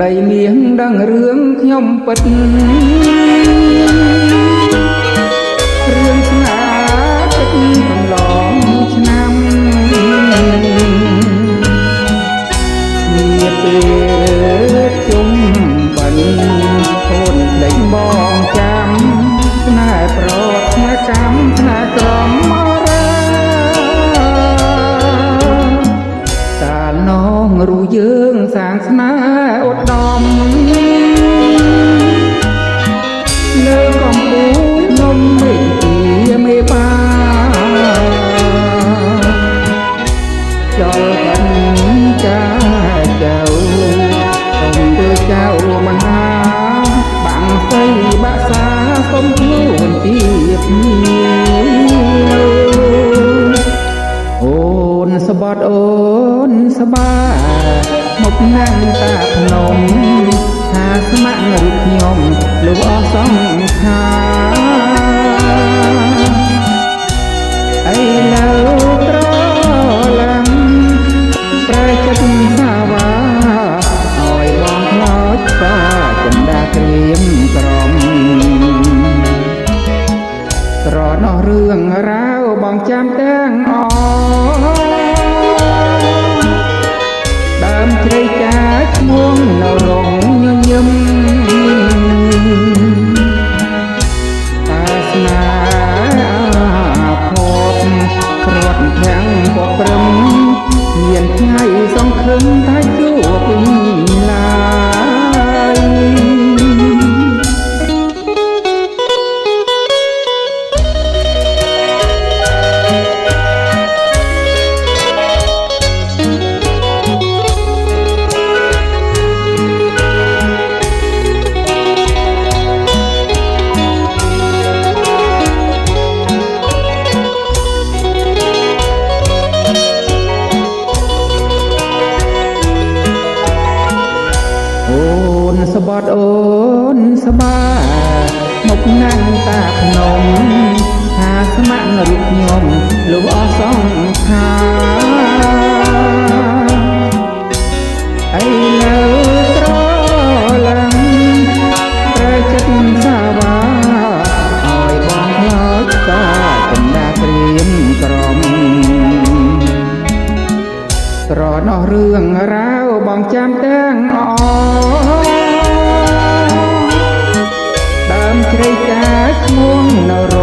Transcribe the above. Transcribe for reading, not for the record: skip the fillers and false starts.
ដីមាសដឹងរឿងខ្ញុំពិតរឿងស្នេហ៍ពិតកន្លងឆ្នាំមានពេលជុំបិណ្ឌកូនលេងបងចាំស្នេហ៍ប្រត់ស្នេហ៍កម្មស្នេហ៍ក្រមរូយើងសាងស្នេហ៍ឧត្តមលើកំពូលនំមេទីមេបាចលបញ្ចាចៅសូមធ្វើចៅមហាបាំងសីបាក់សាសូមខ្លួនទៀបអូនសបត់អូនសបាមកណាំងតាភ្នំថាស្ម័គ្ររូបខ្ញុំលោកអស់សង្ខារឥឡូវត្រឡើងប្រែចិត្តសាវាឲ្យបងខ្លោចសាចិន្តាក្រៀមក្រំត្រណោះរឿងរ៉ាវបងចាំទាំងអដើមជ្រៃចាឈ្មោះនៅរងញញឹមតាស្នាភពគ្រាត់ខាំងពព្រឹមមានថ្ងៃសង្ឃឹមថាជួបវិញឡើយសបត់អូនសបាមកណាំងតាភ្នំថាស្ម័គ្ររូបខ្ញុំលោកអស់សង្ខារឥឡូវត្រឡើងប្រែចិត្តសាវាឲ្យបងខ្លោចសាចិន្តាក្រៀមក្រំត្រណោះរឿងរ៉ាវបងចាំទាំងអដើមជ្រៃចាឈ្មោះនៅរ